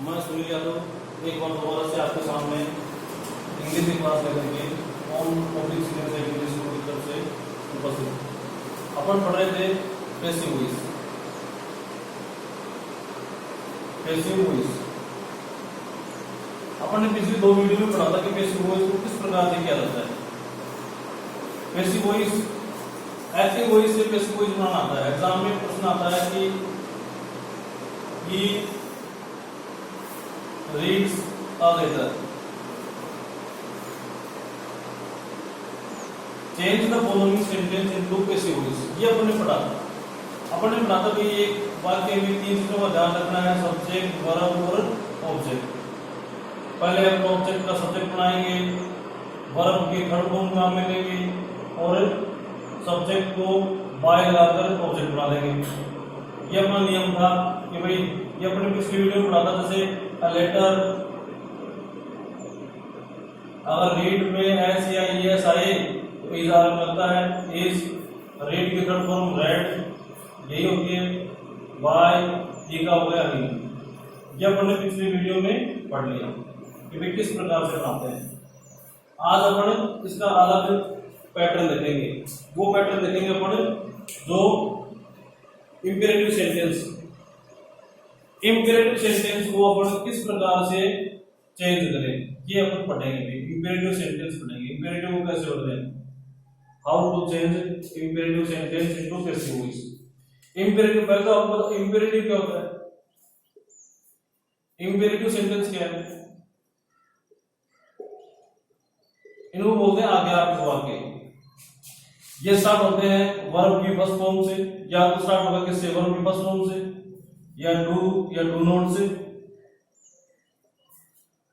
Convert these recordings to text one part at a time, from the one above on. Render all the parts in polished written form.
मैं सुनील यादव एक बार दोबारा से आपके सामने इंग्लिश की क्लास लेकर के on public senior English school की तरफ से उपस्थित। अपन पढ़ रहे थे पैसिव वॉइस। पैसिव वॉइस अपन ने पिछली दो वीडियो में पढ़ा था कि पैसिव वॉइस को किस प्रकार से किया जाता है। पैसिव वॉइस एक्टिव वॉइस से पैसिव वॉइस बनाना आता है। एग्जाम में प्रश्न आता है कि he reads a letter, change the following sentence into passive voice। ये अपन ने पढ़ा था कि एक वाक्य में तीन चीजों का ध्यान रखना है, सब्जेक्ट, वर्ब और ऑब्जेक्ट। पहले अपन ऑब्जेक्ट का सब्जेक्ट बनाएंगे, वर्ब की थर्ड फॉर्म काम में लेंगे और सब्जेक्ट को बाय लगाकर ऑब्जेक्ट बना देंगे। ये अपना नियम था कि भाई ये अपने पिछली वीडियो में पढ़ा था। जैसे लेटर अगर रीड में एस या ईएस आए तो इज आर लगता है इज। रीड की थर्ड फॉर्म रेड यही होती है। बाय ई का हो गया ही। ये अपने पिछली वीडियो में पढ़ लिया कि भाई किस प्रकार से बनाते हैं। आज अपन इसका अलग पैटर्न देखेंगे। वो पैटर्न देखेंगे अपन जो इंपेरेटिव सेंटेंस। इंपेरेटिव सेंटेंस को अपन किस प्रकार से चेंज करें ये अपन पढ़ेंगे। इंपेरेटिव सेंटेंस पढ़ेंगे। इंपेरेटिव को कैसे पढ़ते हैं, how to change imperative sentence into passive voice. Imperative पहले तो आपको पता इंपेरेटिव क्या होता है। इंपेरेटिव सेंटेंस क्या है, इनको बोलते हैं आज्ञार्थक वाक्य। ये स्टार्ट होते हैं वर्ब की फर्स्ट फॉर्म से, या तो स्टार्ट होगा किससे, वर्ब की फर्स्ट फॉर्म से, या डू नॉट से,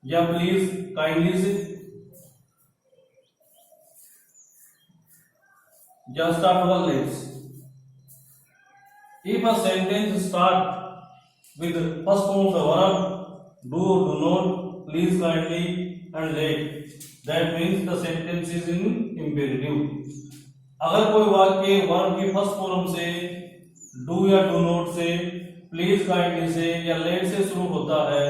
या प्लीज काइंडली से, या स्टार्ट होगा let's. If a sentence start with first form of the verb do not, please kindly and let, that means the sentence is in imperative. अगर कोई वाक्य वर्ब की फर्स्ट फॉर्म से, डू या do not से, please kindly से या late से शुरू होता है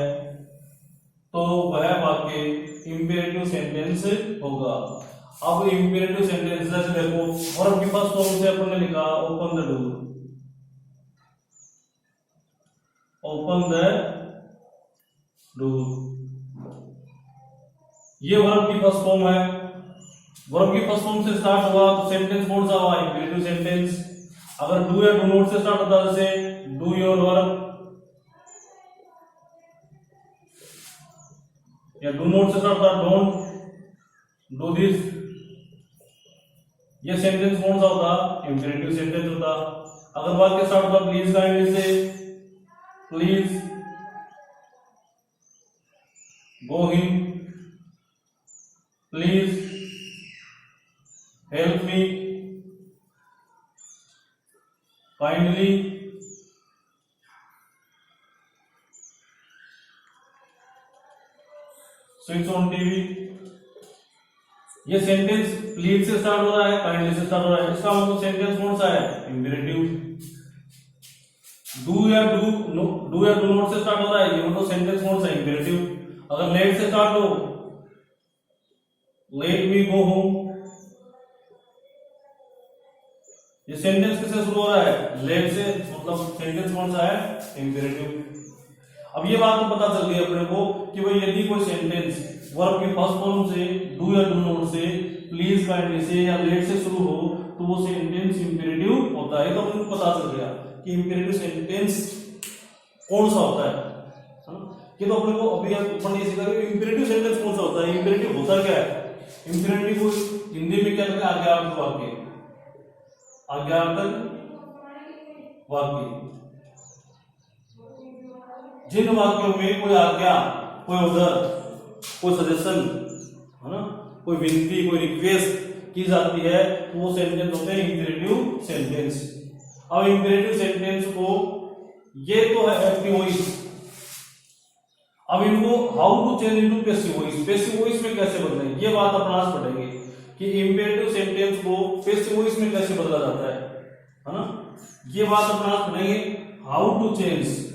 तो वह वाक्य इंपेरेटिव सेंटेंस होगा। अब इंपेरेटिव सेंटेंस जैसे देखो वर्ब की फर्स्ट फॉर्म से अपन ने लिखा open the door, open the door. ये वर्ब की फर्स्ट फॉर्म है। वर्ब की फर्स्ट फॉर्म से स्टार्ट हुआ तो सेंटेंस कौन सा हुआ, इंपेरेटिव सेंटेंस। अगर डू या डू नॉट से स्टार्ट होता जैसे डू योर वर्क या डू नॉट से स्टार्ट होता डोंट डू दिस, ये सेंटेंस कौन सा होता, इंपेरेटिव सेंटेंस होता। अगर वाक्य स्टार्ट होता प्लीज काइंडली से, please go him, please help me, kindly switch on TV. ये सेंटेंस प्लीज से स्टार्ट हो रहा है, काइंडली से स्टार्ट हो रहा है, इसका मतलब सेंटेंस कौन सा है, इंपेरेटिव। डू या डू नॉट से स्टार्ट हो रहा है, ये मतलब सेंटेंस कौन सा है, इंपेरेटिव। अगर लेट से स्टार्ट हो, लेट मी गो होम, ये सेंटेंस किससे शुरू हो रहा है, लेट से, मतलब सेंटेंस कौन सा है, इंपेरेटिव। अब ये बात तो पता चल गई अपने को कि भाई यदि कोई सेंटेंस वर्ब की फर्स्ट फॉर्म से, डू या डू नॉट से, प्लीज काइंडली से या लेट से शुरू हो तो वो सेंटेंस इंपेरेटिव होता है। तो अपने को पता चल गया कि इंपेरेटिव सेंटेंस कौन सा होता है। ये तो अपने को अभी अपन ये सीखा कि इंपेरेटिव सेंटेंस कौन सा होता है, इंपेरेटिव होता क्या है। इंपेरेटिव को हिंदी में क्या कहते हैं, आज्ञार्थक वाक्य। आज्ञार्थक वाक्य जिन वाक्यों में कोई आज्ञा, कोई ऑर्डर, कोई सजेशन है ना, कोई विनती, कोई रिक्वेस्ट की जाती है तो वो सेंटेंस होते हैं इंपेरेटिव सेंटेंस। अब इंपेरेटिव सेंटेंस को ये तो है एक्टिव वॉइस। अब इनको how to change into passive voice, passive voice में कैसे बदलें, ये बात अपन आज पढ़ेंगे कि इंपेरेटिव सेंटेंस को पैसिव वॉइस में कैसे बदला जाता है ना। ये बात अपन आज पढ़ेंगे, how to change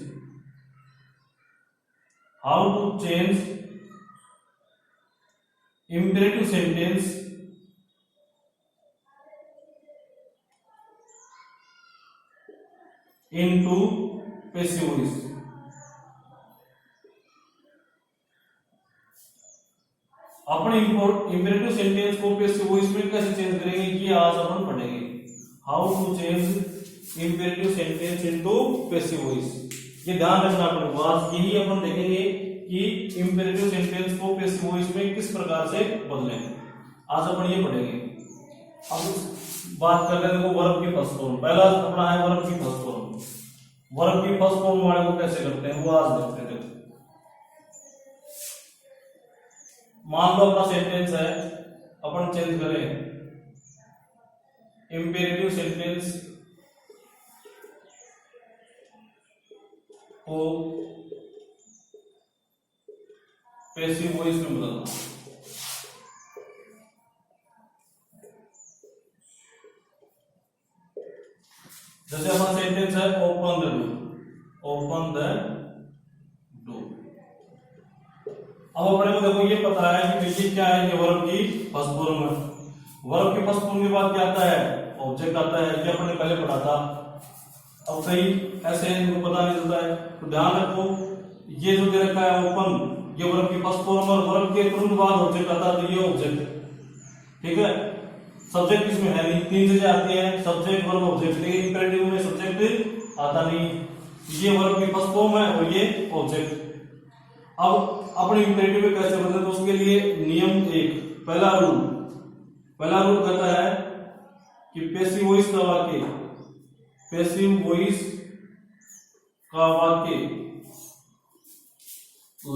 how to change imperative sentence into passive voice। अपने इंपेरेटिव सेंटेंस को पैसिव वॉइस में कैसे चेंज करेंगे ये आज अपन पढ़ेंगे। How to change imperative sentence into passive voice. ये ध्यान रखना पड़ेगा, आज यही अपन देखेंगे कि इंपेरेटिव सेंटेंस को पैसिव वॉइस में किस प्रकार से बदलें। आज अपन ये पढ़ेंगे। अब बात कर रहे हैं वर्ब की फर्स्ट फॉर्म। पहला अपना है वर्ब की फर्स्ट फॉर्म। वर्ब की फर्स्ट फॉर्म वाले को कैसे करते हैं वो आज देखते हैं। मान लो अपना सेंटेंस है, अपन चेंज करें इंपेरेटिव सेंटेंस को पैसिव वॉइस में बदलना। जैसे अपना सेंटेंस है open the door, open the door. अब अपने को देखो ये पता है कि ये क्या है, ये वर्ब की फर्स्ट फॉर्म है। वर्ब की फर्स्ट फॉर्म के बाद क्या आता है, ऑब्जेक्ट आता है। ये अपने पहले पढ़ा था। अब कई ऐसे हैं जिनको पता नहीं चलता है, तो ध्यान रखो ये जो दे रखा है ओपन, ये वर्ब की फर्स्ट फॉर्म और वर्ब के तुरंत बाद ऑब्जेक्ट आता है, तो ये ऑब्जेक्ट। ठीक है, सब्जेक्ट इसमें है नहीं, तीन चीजें आती हैं, सब्जेक्ट वर्ब ऑब्जेक्ट। लेकिन इंपेरेटिव में सब्जेक्ट आता नहीं। ये वर्ब की फर्स्ट फॉर्म है और ये ऑब्जेक्ट। अब अपने इंपेरेटिव में कैसे बदले, तो उसके लिए नियम एक, पहला रूल कहता है कि पैसिव वॉइस का वाक्य, पैसिव वॉइस का वाक्य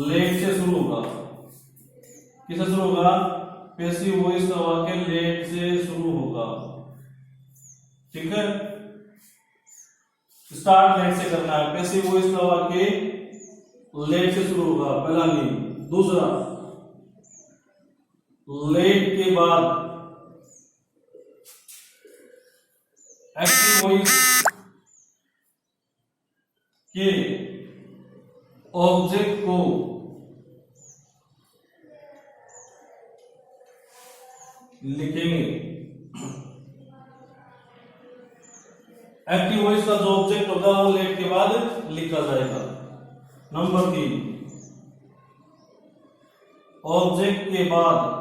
लेट से शुरू होगा। किससे शुरू होगा, पैसिव वॉइस का वाक्य लेट से शुरू होगा। ठीक है, स्टार्ट लेट से करना है। पैसिव वॉइस का वाक्य लेट से शुरू होगा, पहला नियम। दूसरा, लेट के बाद एक्टिव वॉइस के ऑब्जेक्ट को लिखेंगे। एक्टिव वॉइस का जो ऑब्जेक्ट होगा वो लेट के बाद लिखा जाएगा। नंबर 3, ऑब्जेक्ट के बाद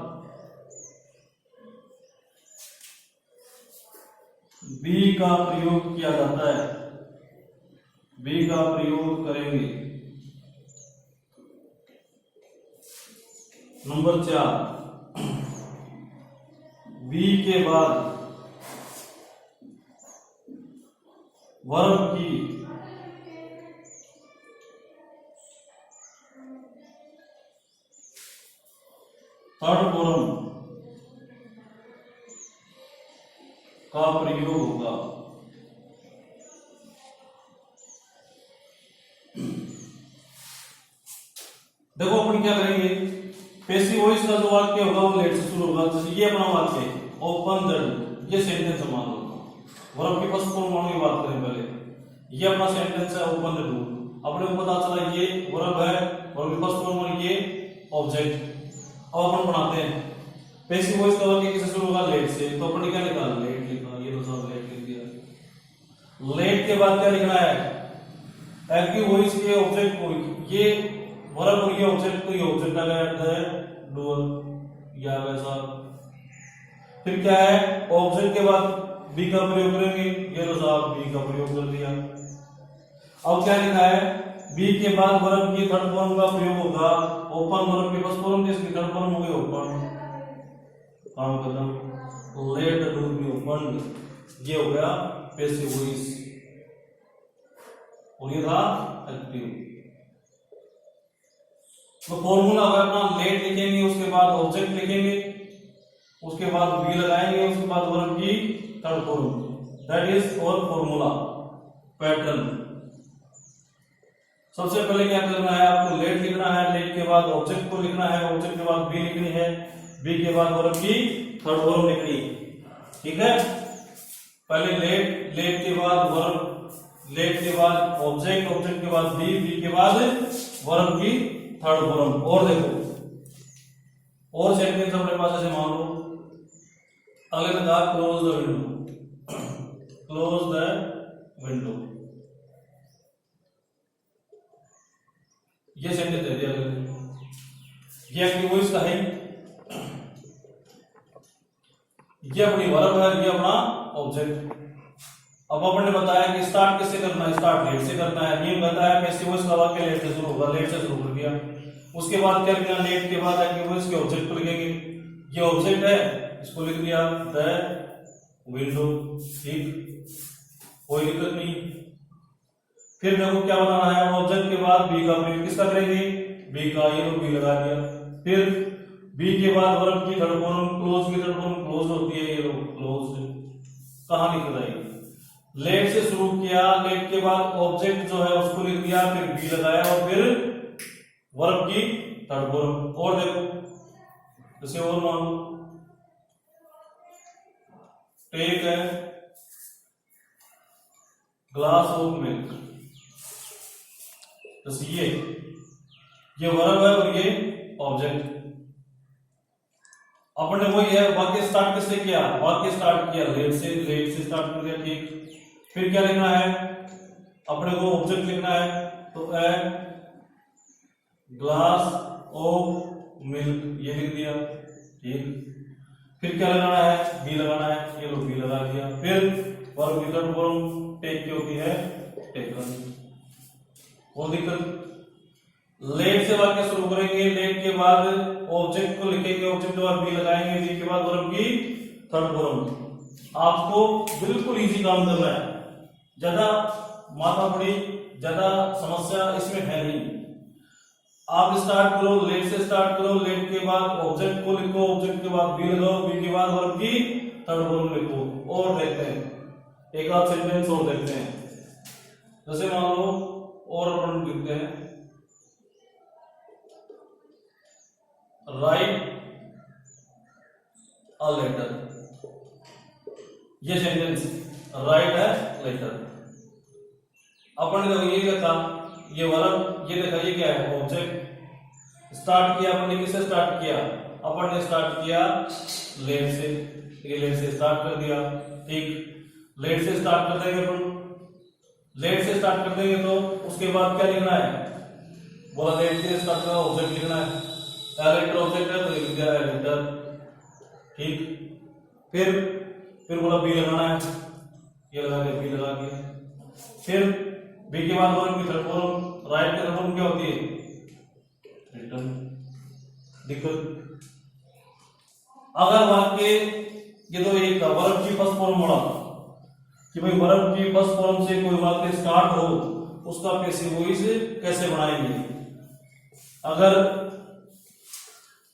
बी का प्रयोग किया जाता है, बी का प्रयोग करेंगे। नंबर 4, बी के बाद वर्ब की थर्ड फॉर्म का प्रयोग होगा। देखो अपन क्या करेंगे, पैसिव वॉइस का जो वाक्य होगा वो लेट से शुरू होगा। जैसे ये अपना वाक्य है ओपन द डोर, ये सेंटेंस है मान लो। वर्ब की फर्स्ट फॉर्म की बात करें पहले, ये अपना सेंटेंस है ओपन द डोर। अपने को पता चला ये वर्ब है, वर्ब की फर्स्ट फॉर्म और ये ऑब्जेक्ट। अब अपन बनाते हैं पैसिव वॉइस का वाक्य किससे शुरू होगा, लेट से। तो अपन क्या लिखा, लेट लिखा, ये तो सब लेट लिख दिया। लेट के बाद क्या लिखना है, एक्टिव वॉइस के ऑब्जेक्ट को, ये वर्ब और ये ऑब्जेक्ट, तो ये ऑब्जेक्ट आ गया डोर, या वैसा। फिर क्या है, ऑब्जेक्ट के बाद बी का प्रयोग करेंगे, ये तो साहब बी का प्रयोग कर दिया। अब क्या लिखा है, बी के बाद वर्ब की थर्ड फॉर्म का प्रयोग होगा। ओपन वर्ब की फर्स्ट फॉर्म, इसकी थर्ड फॉर्म हो गई ओपन। काम खत्म, let the door be open, ये हो गया पैसिव वॉइस और ये था एक्टिव। तो फॉर्मूला होगा अपना, लेट लिखेंगे, उसके बाद ऑब्जेक्ट लिखेंगे, उसके बाद बी लगाएंगे, उसके बाद वर्ब की थर्ड फॉर्म। दैट इज और फॉर्मूला पैटर्न। सबसे पहले क्या करना है, आपको लेट लिखना है, लेट के बाद ऑब्जेक्ट को लिखना है, ऑब्जेक्ट के बाद बी लिखनी है, बी के बाद वर्ब की थर्ड फॉर्म लिखनी है। ठीक है, पहले लेट, लेट के बाद वर्ब, लेट के बाद ऑब्जेक्ट, ऑब्जेक्ट के बाद बी, बी के बाद वर्ब की थर्ड फॉर्म। और देखो और सेंटेंस अपने पास ऐसे मान लो, अगले में था close the window, close the window, ये सेंटेंस दे दिया, ये एक्टिव वॉइस का है, ये अपनी वर्ब है, ये अपना ऑब्जेक्ट। अब अपन ने बताया कि स्टार्ट किससे करना है, स्टार्ट लेट से करना है। ये बताया पैसिव वॉइस का वाक्य लेट से शुरू होगा, लेट से शुरू कर दिया। उसके बाद क्या लिखना, लेट के बाद एक्टिव वॉइस के ऑब्जेक्ट को लिखेंगे, ये ऑब्जेक्ट है, इसको लिख दिया द विंडो, ठीक, कोई दिक्कत नहीं। फिर देखो क्या बताना है, ऑब्जेक्ट के बाद बी का प्रयोग किसका करेंगे, बी का, ये तो बी लगा दिया। फिर बी के बाद वर्ब की थर्ड फॉर्म, क्लोज की थर्ड फॉर्म क्लोज होती है, ये तो क्लोज कहां लिख रही, लेट से शुरू किया, लेट के बाद ऑब्जेक्ट जो है उसको लिख दिया, फिर बी लगाया और फिर वर्ब की थर्ड फॉर्म। और देखो जैसे और मान लो टेक है ग्लास ऑफ मिल्क, जैसे ये वर्ब है और ये ऑब्जेक्ट। अपन ने वही है, वाक्य स्टार्ट किससे किया, वाक्य स्टार्ट किया लेट से स्टार्ट कर दिया, ठीक। फिर क्या लिखना है, अपने को ऑब्जेक्ट लिखना है, तो ए ग्लास ऑफ मिल्क, ये लिख दिया, ठीक। फिर क्या लगाना है, बी लगाना है, ये लो बी लगा दिया। फिर वर्ब की थर्ड फॉर्म टेक की होती है, टेकन। वो दिक्कत, लेट से वाक्य शुरू करेंगे, लेट के बाद ऑब्जेक्ट को लिखेंगे, ऑब्जेक्ट के बाद बी लगाएंगे, बी के बाद वर्ब की थर्ड फॉर्म। आपको बिल्कुल इजी काम करना है, ज्यादा माथापड़ी, ज्यादा समस्या इसमें है नहीं। आप स्टार्ट करो, लेट से स्टार्ट करो, लेट के बाद ऑब्जेक्ट को लिखो, ऑब्जेक्ट के बाद बी लगाओ, बी के बाद वर्ब की थर्ड फॉर्म लिखो। और देखते हैं एक आध सेंटेंस और देखते हैं, जैसे मान लो और अपन लिखते हैं राइट अ लेटर, ये सेंटेंस राइट है लेटर। अपन ने ये देखा, ये वर्ब, ये देखा, ये क्या है ऑब्जेक्ट। स्टार्ट किया अपन ने, किससे स्टार्ट किया, अपन ने स्टार्ट किया लेट से, ये लेट से स्टार्ट कर दिया, ठीक। लेट से स्टार्ट कर देंगे अपन, लेट से स्टार्ट कर देंगे तो उसके बाद क्या लिखना है, बोला लेट से स्टार्ट का ऑब्जेक्ट लिखना है, एलेक्टर ऑब्जेक्ट है तो लिख दिया एलेक्टर, ठीक। फिर बोला बी लगाना है, ये लगा दिया, बी लगा दिया। फिर बी के बाद वर्ब की थर्ड फॉर्म, राइट की थर्ड फॉर्म क्या होती है, रिटर्न। दिक्कत, अगर वाक्य ये तो एक वर्ब की फर्स्ट फॉर्म बोला कि भाई वर्ब की फर्स्ट फॉर्म से कोई वाक्य स्टार्ट हो, उसका पैसिव वॉइस कैसे बनाएंगे। अगर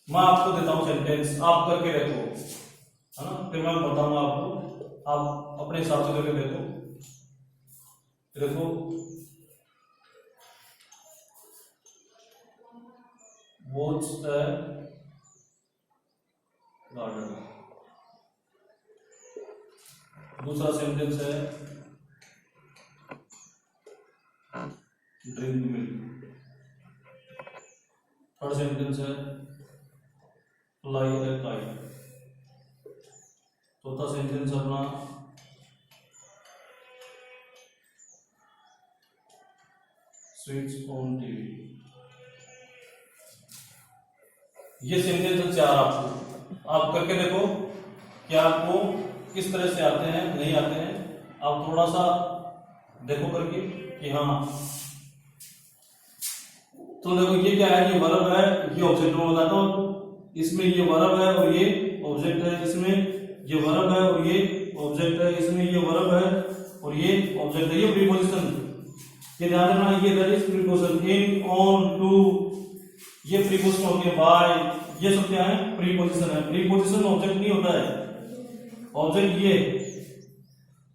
मैं आपको देता हूं सेंटेंस, आप करके देखो, है ना, फिर मैं बताऊंगा आपको, आप अपने हिसाब से करके देखो। देखो वॉच द गार्डन, दूसरा सेंटेंस है ड्रिंक मिल्क, थर्ड सेंटेंस है फ्लाई ए काइट, चौथा सेंटेंस अपना स्विच ऑन टीवी। ये सेंटेंस चार आपको, आप करके देखो कि आपको किस तरह से आते हैं, नहीं आते हैं। आप थोड़ा सा देखो करके कि हाँ, तो देखो ये क्या है, ये वर्ब है, ये ऑब्जेक्ट में बताता हूं, इसमें ये वर्ब है और ये ऑब्जेक्ट है, इसमें ये वर्ब है और ये ऑब्जेक्ट है, इसमें ये वर्ब है और ये ऑब्जेक्ट है। ये प्रीपोजिशन, ये ध्यान रखना, ये that is preposition, in, on, to, ये प्रीपोजिशन होती है, बाय, ये सब क्या है, प्रीपोजिशन है। प्रीपोजिशन ऑब्जेक्ट नहीं होता है, ऑब्जेक्ट ये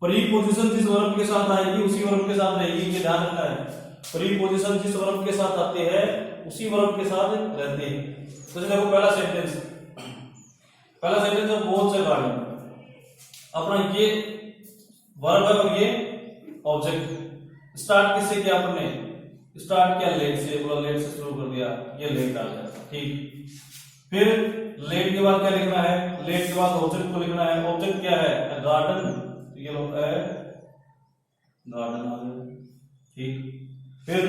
प्रीपोजिशन जिस वर्ब के साथ आएगी उसी वर्ब के साथ रहेगी, ये ध्यान रखना है। प्रीपोजिशन जिस वर्ब के साथ आते हैं उसी वर्ब के साथ रहते हैं। तो देखो पहला सेंटेंस है बहुत से गार्डन, अपना ये वर्ब है और ये ऑब्जेक्ट। स्टार्ट किससे किया आपने, स्टार्ट किया लेट से, बोला लेट से शुरू कर दिया, ये लेट आ जाता, ठीक। फिर लेट के बाद क्या लिखना है, लेट के बाद ऑब्जेक्ट को लिखना है। ऑब्जेक्ट क्या है, गार्डन, ये लो गार्डन आ गया, ठीक। फिर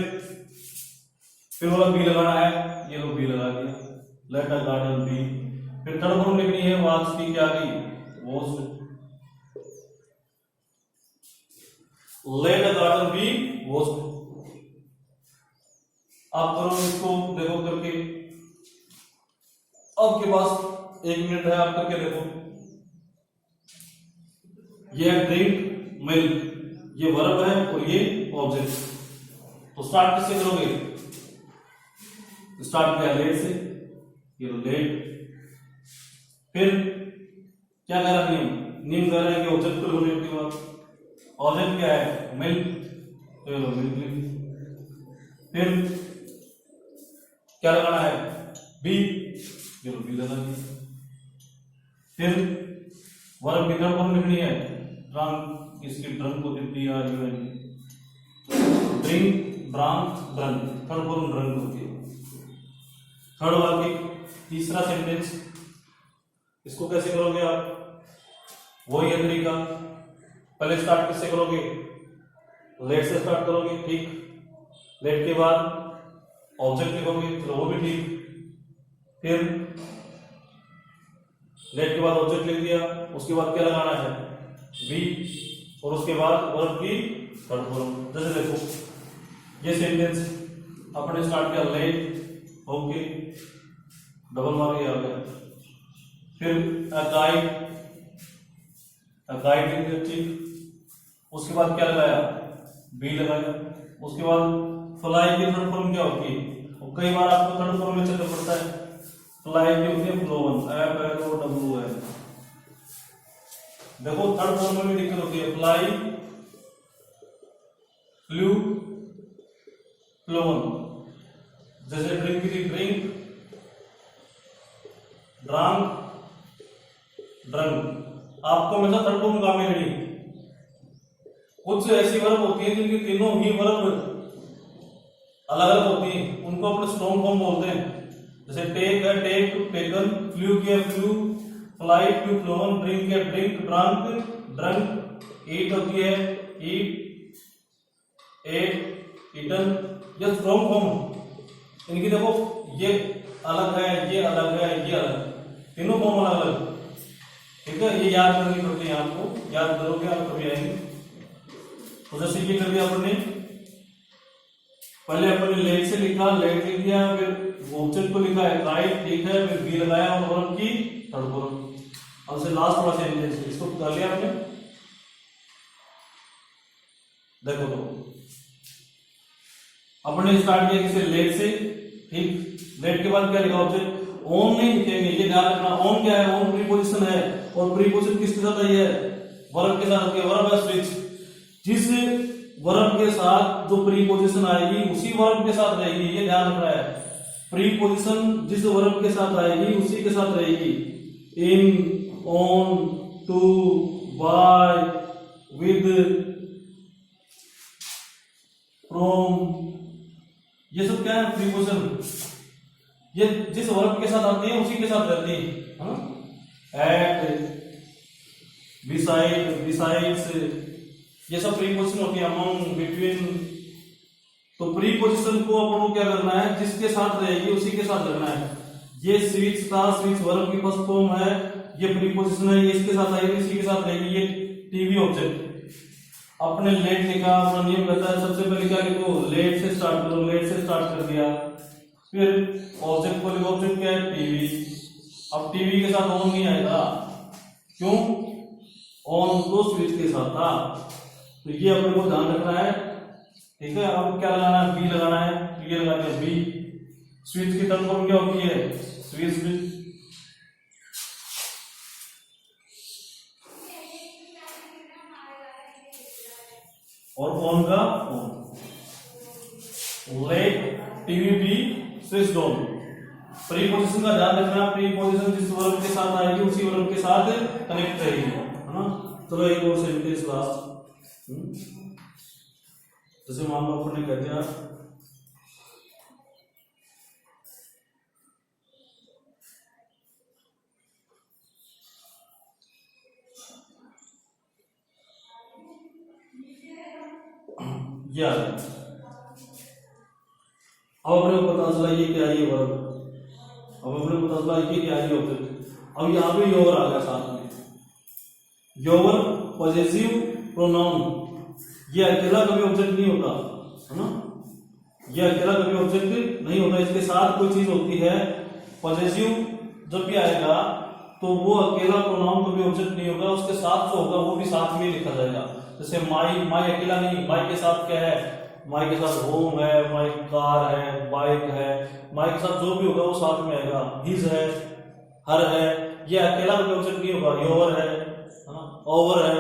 बोला बी लगाना है, ये लो बी लगा दिया, लेट अ गार्डन बी। फिर थर्ड फॉर्म लिखनी है, वाज की क्या गई, was, let a garden be was. आप करो इसको, देखो करके, आपके पास 1 मिनट है, आप करके देखो। ये ड्रिंक मिल्क, ये वर्ब है और ये ऑब्जेक्ट। तो स्टार्ट किससे करोगे, स्टार्ट किया लेट से, ये लेट। फिर क्या कह रहा है, नियम कह रहा है कि ऑब्जेक्ट को लेट के बाद, ऑब्जेक्ट क्या है, मिल्क, तो ये मिल्क। फिर क्या लगाना है, बी, ये बी लगा दिया। फिर वर्ब की फॉर्म लिखनी है, ड्रंक, इसकी ड्रंक को D R U N, drink, drunk, drunk, third form drunk होती है। थर्ड वाक्य, तीसरा सेंटेंस, इसको कैसे करोगे आप, वही है तरीका। पहले स्टार्ट किससे करोगे, लेट से स्टार्ट करोगे, ठीक। लेट के बाद ऑब्जेक्ट लिखोगे, चलो वो भी ठीक। फिर लेट के बाद ऑब्जेक्ट लिख दिया, उसके बाद क्या लगाना है, बी, और उसके बाद वर्ब की थर्ड फॉर्म। जैसे देखो ये सेंटेंस अपने स्टार्ट किया लेट, ओके, डबल मार के आ गया। फिर अ गाइड लिख दिया, ठीक। उसके बाद क्या लगाया, बी लगाया। उसके बाद फ्लाई की थर्ड फॉर्म क्या होती है, और कई बार आपको थर्ड फॉर्म में चलना पड़ता है। फ्लाई की होती है flown, F L O W N. देखो थर्ड फॉर्म में भी दिक्कत होती है, फ्लाई, फ्लू, फ्लोवन। जैसे ड्रिंक की ड्रिंक, ड्रंक, ड्रंक। आपको हमेशा थर्ड फॉर्म काम में नहीं। कुछ ऐसी वर्ब होती है जिनकी तीनों ही वर्ब अलग अलग होती हैं, उनको अपने स्ट्रॉन्ग फॉर्म बोलते हैं। जैसे टेक है टेक, टेकन, फ्लू किया flu, fly flu phloem, drink है ड्रिंक, ड्रंक ड्रंक, ईट होती है ईट, एट, ईटन। ये स्ट्रॉन्ग फॉर्म, इनकी देखो ये अलग है, ये अलग है, ये अलग, तीनों फॉर्म अलग अलग, ठीक है। ये याद करनी पड़ती है आपको, याद करोगे आप कभी आएंगे। तो जैसे ये कर दिया अपने, पहले अपने लेट से लिखा, लेट लिख दिया, फिर ऑब्जेक्ट को लिखा है राइट, ठीक है, फिर बी लगाया और वर्ब की थर्ड फॉर्म। अब से लास्ट वाला सेंटेंस, इसको कर लिया आपने, देखो तो अपने स्टार्ट किया किसे, लेट से, ठीक। लेट के बाद क्या लिखा, ऑब्जेक्ट। ऑन नहीं लिखेंगे, ये ध्यान रखना। ऑन क्या है, ऑन प्रीपोजिशन है, और प्रीपोजिशन किसके साथ आई है, वर्ब के साथ। वर्ब है स्विच, जिस वर्ब के साथ जो प्रीपोजिशन आएगी उसी वर्ब के साथ रहेगी, ये ध्यान रखना है। प्रीपोजिशन जिस वर्ब के साथ आएगी उसी के साथ रहेगी। In, on, to, by, with, from, ये सब क्या है, प्रीपोजिशन। ये जिस वर्ब के साथ आती है उसी के साथ रहती है। एट, बिसाइड, बिसाइड्स, ये सब प्रीपोजिशन होती है। Among, between. तो प्रीपोजिशन को अपन को क्या करना है, जिसके साथ रहेगी उसी के साथ रखना है। ये स्विच था, स्विच वर्ब की फर्स्ट फॉर्म है, ये प्रीपोजिशन है, ये इसके साथ आएगी, इसी के साथ रहेगी। ये टीवी ऑब्जेक्ट। अपने लेट लिखा, अपना नियम कहता है सबसे पहले क्या लिखो, लेट से स्टार्ट करो, लेट से स्टार्ट कर दिया। फिर ऑब्जेक्ट को लिखो, ऑब्जेक्ट क्या है, टीवी। अब टीवी के साथ ऑन नहीं आएगा, क्यों, ऑन तो स्विच के साथ था, तो ये अपने को ध्यान रखना है, ठीक है। अब क्या लगाना है, बी लगाना है, तो ये लगा दिया बी। स्विच की टर्म फॉर्म क्या होती है, स्विच। और ऑन का on, let, TV, be, switch on. Preposition का ध्यान रखना, प्रीपोजिशन जिस वर्ब के साथ आएगी उसी वर्ब के साथ कनेक्ट रहेगी, है ना। चलो एक और सेंटेंस लास्ट। जैसे मान लो अपन ने कह दिया ये आ गया। अब अपने को पता चला ये क्या है, ये वर्ब। अब अपने को पता चला ये क्या है, ये ऑब्जेक्ट। अब यहाँ पे योर आ गया साथ में, योर पॉजेसिव प्रोनाउन। ये अकेला कभी ऑब्जेक्ट नहीं होता है ना, ये अकेला कभी ऑब्जेक्ट नहीं होता, इसके साथ कोई चीज होती है। पॉजेसिव जब भी आएगा तो वो अकेला प्रोनाउन कभी ऑब्जेक्ट नहीं होगा, उसके साथ जो होगा वो भी साथ में लिखा जाएगा। जैसे माई, माई अकेला नहीं, माई के साथ क्या है, माई के साथ होम है, माई कार है, बाइक है, माई के साथ जो भी होगा वो साथ में आएगा। हिज है, हर है, ये अकेला कभी ऑब्जेक्ट नहीं होगा। योर है, ओवर है,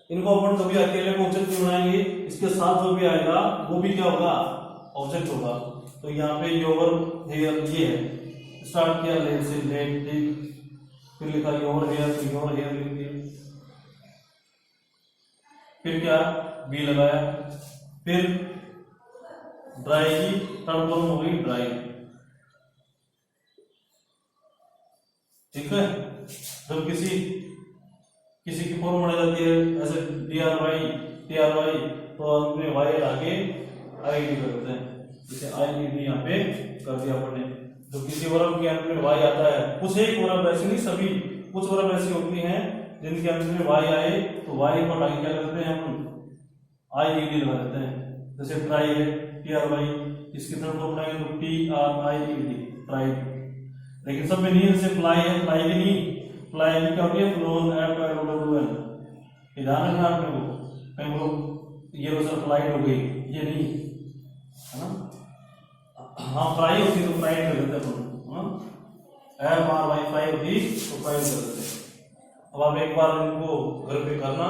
इनको अपन कभी अकेले को ऑब्जेक्ट नहीं बनाएंगे, इसके साथ जो भी आएगा वो भी क्या होगा, ऑब्जेक्ट होगा। तो यहाँ पे योर हेयर ये है, स्टार्ट किया लेट से, लेट टेक, फिर लिखा योर हेयर, तो योर हेयर लिख दिया, फिर क्या बी लगाया, फिर ड्राई की थर्ड फॉर्म हो गई ड्राई। ठीक है, जब किसी की फॉर्म बना जाती है ऐसे DRY TRY, तो अपने वाई आगे IED करते हैं, जैसे IED यहाँ पे कर दिया अपने। जो किसी वर्ब के अंत में वाई आता है, कुछ एक वर्ब ऐसे नहीं, सभी कुछ वर्ब ऐसी होती हैं जिनके अंत में वाई आए तो वाई को आगे क्या करते हैं हम, IED लगा देते हैं। जैसे ट्राई है TRY, इसकी तरफ तो बनाएंगे तो TRIED, ट्राई। लेकिन सब में नहीं, जैसे फ्लाई है, फ्लाई की नहीं, फ्लाई की क्या होती है, फ्लोन, FLOWN। ध्यान रखना आपने को, कहीं लोग ये वजह फ्लाइट हो गई, ये नहीं है ना। हाँ फ्राई होती तो फ्राइड कर देते हैं, FRY फ्राई होती तो फ्राइड कर देते। अब आप एक बार इनको घर पे करना,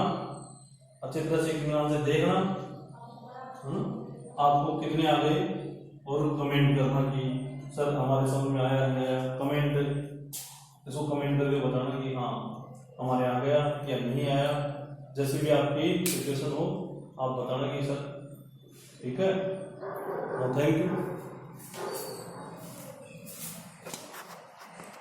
अच्छी तरह से इत्मीनान से देखना, आपको कितने आ गए, और कमेंट करना कि सर हमारे समझ में आया नहीं आया। कमेंट, इसको कमेंट करके बताना कि हाँ हमारे आ गया या नहीं आया। जैसे भी आपकी सिचुएशन हो आप बताना कि सर, ठीक है। Thank you.